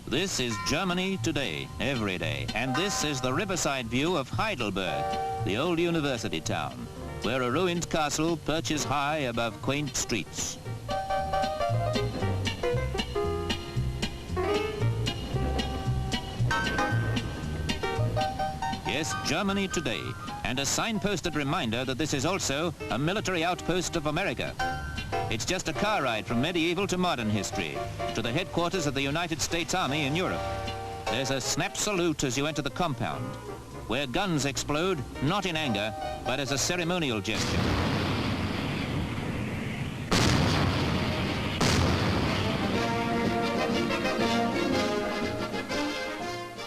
This is Germany today, every day, and this is the riverside view of Heidelberg, the old university town, where a ruined castle perches high above quaint streets. Yes, Germany today, and a signposted reminder that this is also a military outpost of America. It's just a car ride from medieval to modern history, to the headquarters of the United States Army in Europe. There's a snap salute as you enter the compound, where guns explode, not in anger, but as a ceremonial gesture.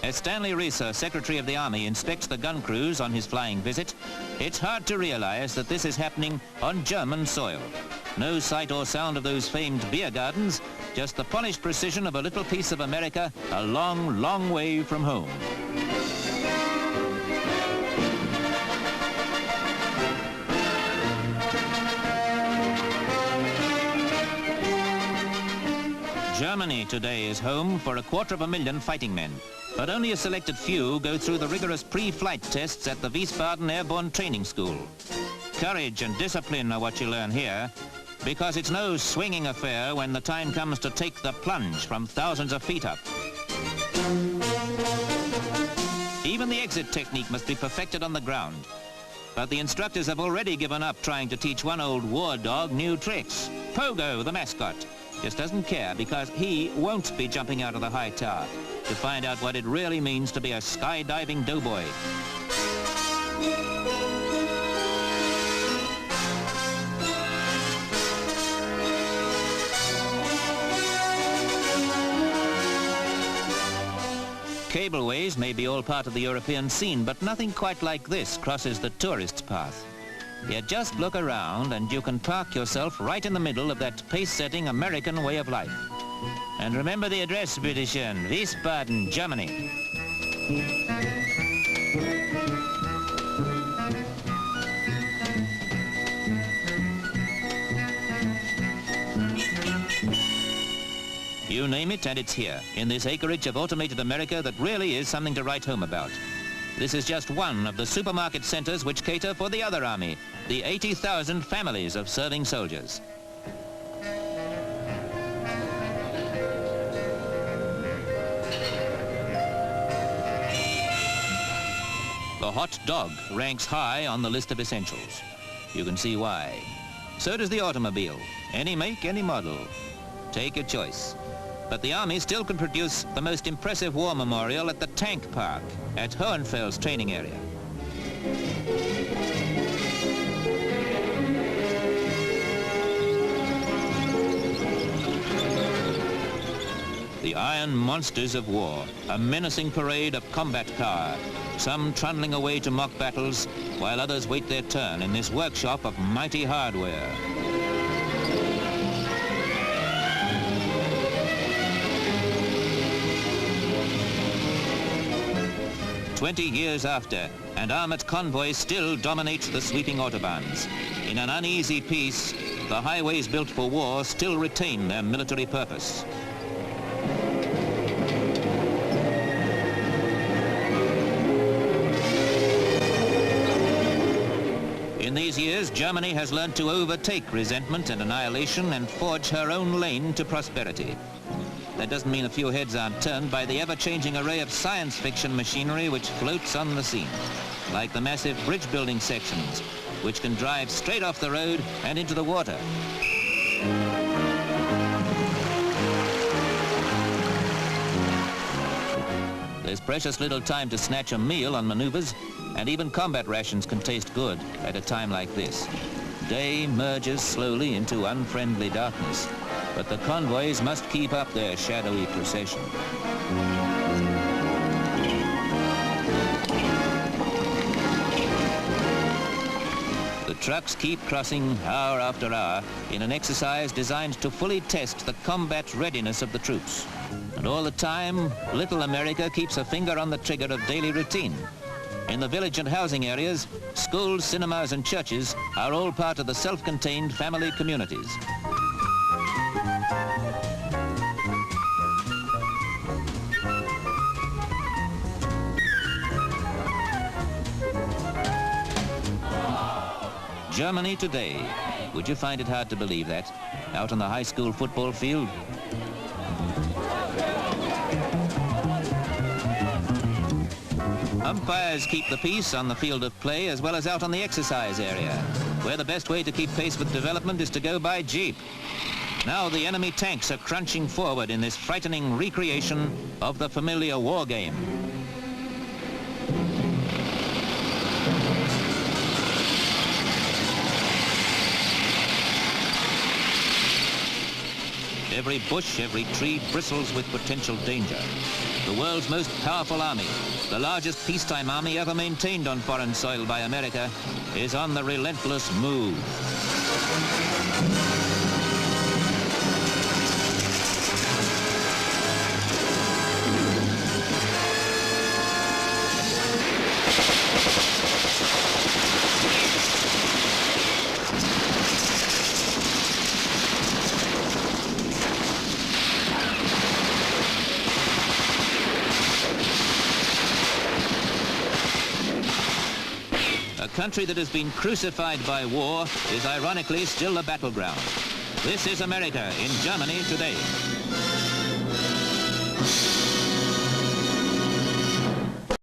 As Stanley Rieser, Secretary of the Army, inspects the gun crews on his flying visit, it's hard to realize that this is happening on German soil. No sight or sound of those famed beer gardens, just the polished precision of a little piece of America a long, long way from home. Germany today is home for 250,000 fighting men, but only a selected few go through the rigorous pre-flight tests at the Wiesbaden Airborne Training School. Courage and discipline are what you learn here, because it's no swinging affair when the time comes to take the plunge from thousands of feet up. Even the exit technique must be perfected on the ground. But the instructors have already given up trying to teach one old war dog new tricks. Pogo, the mascot, just doesn't care because he won't be jumping out of the high tower to find out what it really means to be a skydiving doughboy. Cableways may be all part of the European scene, but nothing quite like this crosses the tourist's path. Yet just look around and you can park yourself right in the middle of that pace-setting American way of life. And remember the address, bitteschön, Wiesbaden, Germany. You name it and it's here, in this acreage of automated America that really is something to write home about. This is just one of the supermarket centers which cater for the other army, the 80,000 families of serving soldiers. The hot dog ranks high on the list of essentials. You can see why. So does the automobile, any make, any model. Take your choice. But the Army still can produce the most impressive war memorial at the Tank Park at Hohenfels training area. The iron monsters of war, a menacing parade of combat power, some trundling away to mock battles, while others wait their turn in this workshop of mighty hardware. "20 years after, and armored convoys still dominate the sweeping autobahns. In an uneasy peace, the highways built for war still retain their military purpose. In these years, Germany has learned to overtake resentment and annihilation and forge her own lane to prosperity. That doesn't mean a few heads aren't turned by the ever-changing array of science fiction machinery which floats on the scene, like the massive bridge-building sections, which can drive straight off the road and into the water. There's precious little time to snatch a meal on maneuvers, and even combat rations can taste good at a time like this. Day merges slowly into unfriendly darkness, but the convoys must keep up their shadowy procession. The trucks keep crossing hour after hour in an exercise designed to fully test the combat readiness of the troops. And all the time, little America keeps a finger on the trigger of daily routine. In the village and housing areas, schools, cinemas and churches are all part of the self-contained family communities. Germany today. Would you find it hard to believe that? Out on the high school football field? Umpires keep the peace on the field of play as well as out on the exercise area, where the best way to keep pace with development is to go by jeep. Now the enemy tanks are crunching forward in this frightening recreation of the familiar war game. Every bush, every tree bristles with potential danger. The world's most powerful army, the largest peacetime army ever maintained on foreign soil by America, is on the relentless move. A country that has been crucified by war is ironically still a battleground. This is America in Germany today.